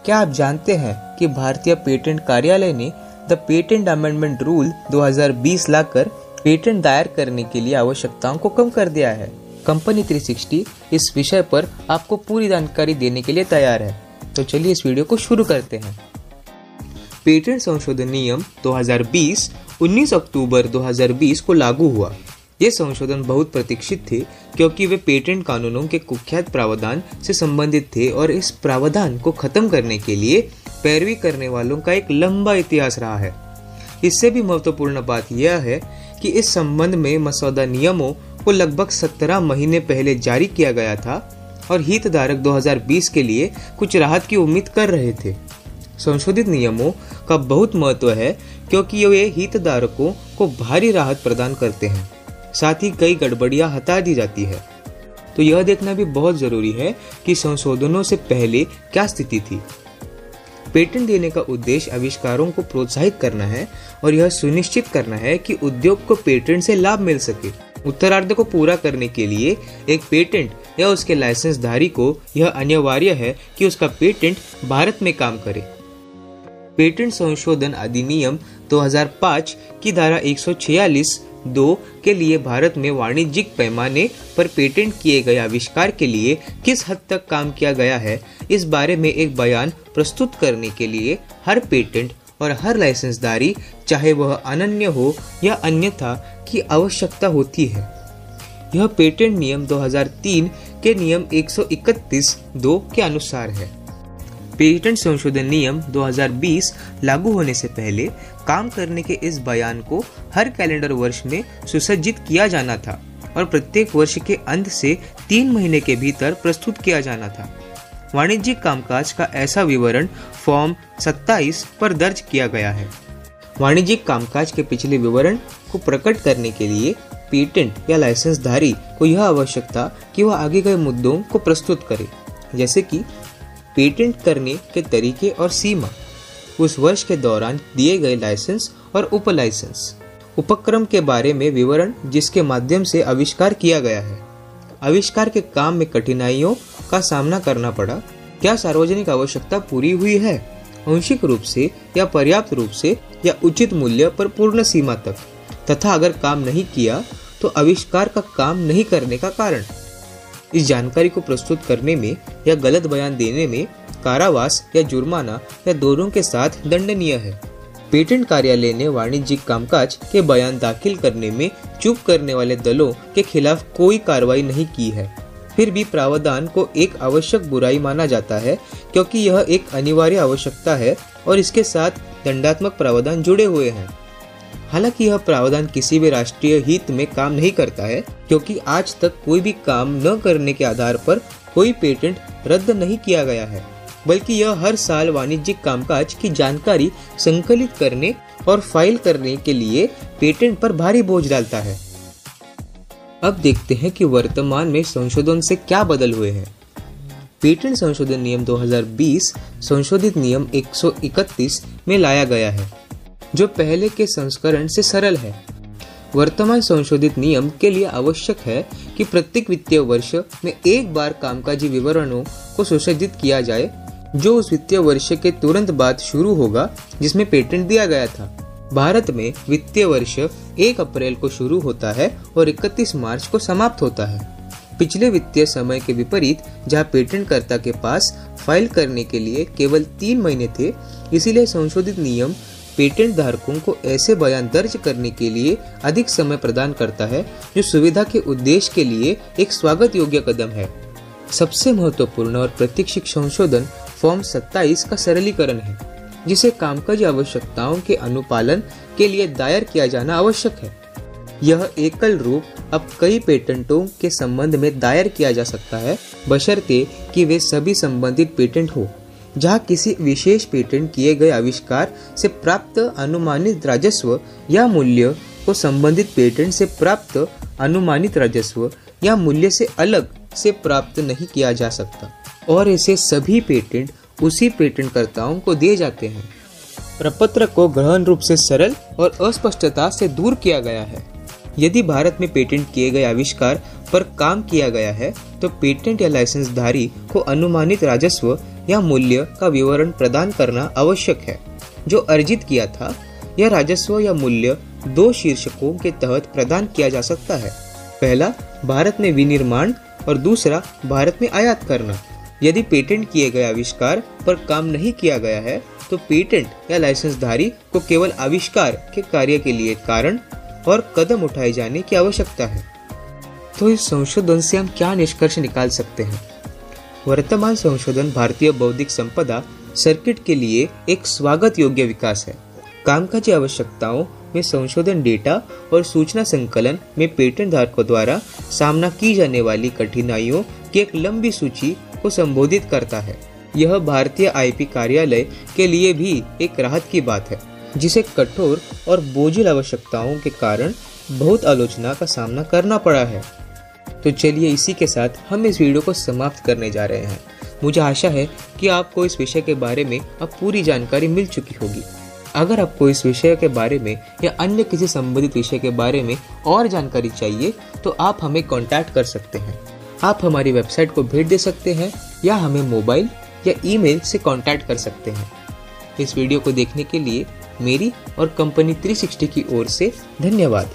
क्या आप जानते हैं कि भारतीय पेटेंट कार्यालय ने the patent amendment rule 2020 locker patent दायर करने के लिए आवश्यकताओं को कम कर दिया है। कंपनी 360 इस विषय पर आपको पूरी जानकारी देने के लिए तैयार है। तो चलिए इस वीडियो को शुरू करते हैं। पेटेंट संशोधन नियम 2020 19 अक्टूबर 2020 को लागू हुआ। ये संशोधन बहुत प्रतीक्षित थे क्योंकि वे पेटेंट कानूनों के कुख्यात प्रावधान से संबंधित थे और इस प्रावधान को खत्म करने के लिए पैरवी करने वालों का एक लंबा इतिहास रहा है। इससे भी महत्वपूर्ण बात यह है कि इस संबंध में मसौदा नियमों को लगभग 17 महीने पहले जारी किया गया था और हितधारक 2020 के लिए कुछ राहत की उम्मीद कर रहे थे। संशोधित नियमों का बहुत महत्व है क्योंकि वे हितधारकों को भारी राहत प्रदान करते हैं, साथ ही कई गड़बड़ियां हटा दी जाती है। तो यह देखना भी बहुत जरूरी है कि संशोधनों से पहले क्या स्थिति थी। पेटेंट देने का उद्देश्य आविष्कारों को प्रोत्साहित करना है और यह सुनिश्चित करना है कि उद्योग को पेटेंट से लाभ मिल सके। उत्तरार्ध को पूरा करने के लिए एक पेटेंट या उसके लाइसेंसधारी को यह अनिवार्य है कि उसका पेटेंट भारत में काम करे। पेटेंट संशोधन अधिनियम 2005 की धारा 146(2) के लिए भारत में वाणिज्यिक पैमाने पर पेटेंट किए गए आविष्कार के लिए किस हद तक काम किया गया है, इस बारे में एक बयान प्रस्तुत करने के लिए हर पेटेंट और हर लाइसेंसधारी, चाहे वह अनन्य हो या अन्यथा, की आवश्यकता होती है। यह पेटेंट नियम 2003 के नियम 131(2) के अनुसार है। पेटेंट संशोधन नियम 2020 लागू होने से पहले काम करने के इस बयान को हर कैलेंडर वर्ष में सुसज्जित किया जाना था और प्रत्येक वर्ष के अंत से 3 महीने के भीतर प्रस्तुत किया जाना था। वाणिज्यिक कामकाज का ऐसा विवरण फॉर्म 27 पर दर्ज किया गया है। वाणिज्यिक कामकाज के पिछले विवरण को प्रकट करने के लिए पेटेंट या लाइसेंसधारी को यह आवश्यक था कि वह आगे गए मुद्दों को प्रस्तुत करे, जैसे कि पेटेंट करने के तरीके और सीमा, उस वर्ष के दौरान दिए गए लाइसेंस और उप लाइसेंस, उपक्रम के बारे में विवरण जिसके माध्यम से आविष्कार किया गया है, आविष्कार के काम में कठिनाइयों का सामना करना पड़ा, क्या सार्वजनिक आवश्यकता पूरी हुई है, आंशिक रूप से या पर्याप्त रूप से या उचित मूल्य पर पूर्ण सीमा तक, तथा अगर काम नहीं किया तो आविष्कार का काम नहीं करने का कारण। इस जानकारी को प्रस्तुत करने में या गलत बयान देने में कारावास या जुर्माना या दोनों के साथ दंडनीय है। पेटेंट कार्यालय ने वाणिज्यिक कामकाज के बयान दाखिल करने में चूक करने वाले दलों के खिलाफ कोई कार्रवाई नहीं की है। फिर भी प्रावधान को एक आवश्यक बुराई माना जाता है क्योंकि यह एक अनिवार्य आवश्यकता है और इसके साथ दंडात्मक प्रावधान जुड़े हुए हैं। हालांकि यह प्रावधान किसी भी राष्ट्रीय हित में काम नहीं करता है क्योंकि आज तक कोई भी काम न करने के आधार पर कोई पेटेंट रद्द नहीं किया गया है, बल्कि यह हर साल वाणिज्यिक कामकाज की जानकारी संकलित करने और फाइल करने के लिए पेटेंट पर भारी बोझ डालता है। अब देखते हैं कि वर्तमान में संशोधन से क्या बदल हुए हैं। पेटेंट संशोधन नियम 2020 संशोधित नियम 131 में लाया गया है, जो पहले के संस्करण से सरल है। वर्तमान संशोधित नियम के लिए आवश्यक है कि प्रत्येक वित्तीय वर्ष में एक बार कामकाजी विवरणों को सुसज्जित किया जाए, जो उस वित्तीय वर्ष के तुरंत बाद शुरू होगा जिसमें पेटेंट दिया गया था। भारत में वित्तीय वर्ष 1 अप्रैल को शुरू होता है और 31 मार्च को समाप्त होता है। पिछले वित्तीय समय के विपरीत, जहां पेटेंटकर्ता के पास फाइल करने के लिए केवल 3 महीने थे, इसीलिए संशोधित नियम पेटेंट धारकों को ऐसे बयान दर्ज करने के लिए अधिक समय प्रदान करता है, जो सुविधा के उद्देश्य के लिए एक स्वागत योग्य कदम है। सबसे महत्वपूर्ण और प्रतीक्षित संशोधन फॉर्म 27 का सरलीकरण है, जिसे कामकाजी आवश्यकताओं के अनुपालन के लिए दायर किया जाना आवश्यक है। यह एकल रूप अब कई पेटेंटों के संबंध में दायर किया जा सकता है, बशर्ते कि वे सभी संबंधित पेटेंट हो। जहां किसी विशेष पेटेंट किए गए आविष्कार से प्राप्त अनुमानित राजस्व या मूल्य को संबंधित पेटेंट से प्राप्त अनुमानित राजस्व या मूल्य से अलग से प्राप्त नहीं किया जा सकता, और ऐसे सभी पेटेंट उसी पेटेंटकर्ताओं को दिए जाते हैं। प्रपत्र को गहन रूप से सरल और अस्पष्टता से दूर किया गया है। यदि भारत में पेटेंट किए गए आविष्कार पर काम किया गया है तो पेटेंट या लाइसेंसधारी को अनुमानित राजस्व या मूल्य का विवरण प्रदान करना आवश्यक है जो अर्जित किया था। यह राजस्व या मूल्य दो शीर्षकों के तहत प्रदान किया जा सकता है। पहला, भारत में विनिर्माण और दूसरा, भारत में आयात करना। यदि पेटेंट किए गए आविष्कार पर काम नहीं किया गया है तो पेटेंट या लाइसेंसधारी को केवल आविष्कार के कार्य के लिए कारण और कदम उठाए जाने की आवश्यकता है। तो इस संशोधन से हम क्या निष्कर्ष निकाल सकते हैं? वर्तमान संशोधन भारतीय बौद्धिक संपदा सर्किट के लिए एक स्वागत योग्य विकास है। कामकाजी आवश्यकताओं में संशोधन डेटा और सूचना संकलन में पेटेंट धारकों द्वारा सामना की जाने वाली कठिनाइयों की एक लंबी सूची को संबोधित करता है। यह भारतीय आईपी कार्यालय के लिए भी एक राहत की बात है, जिसे कठोर और बोझिल आवश्यकताओं के कारण बहुत आलोचना का सामना करना पड़ा है। तो चलिए इसी के साथ हम इस वीडियो को समाप्त करने जा रहे हैं। मुझे आशा है कि आपको इस विषय के बारे में अब पूरी जानकारी मिल चुकी होगी। अगर आपको इस विषय के बारे में या अन्य किसी संबंधित विषय के बारे में और जानकारी चाहिए तो आप हमें कांटेक्ट कर सकते हैं। आप हमारी वेबसाइट को भेंट दे सकते हैं या हमें मोबाइल या ईमेल से कांटेक्ट कर सकते हैं। इस वीडियो को देखने के लिए मेरी और कंपनी 360 की ओर से धन्यवाद।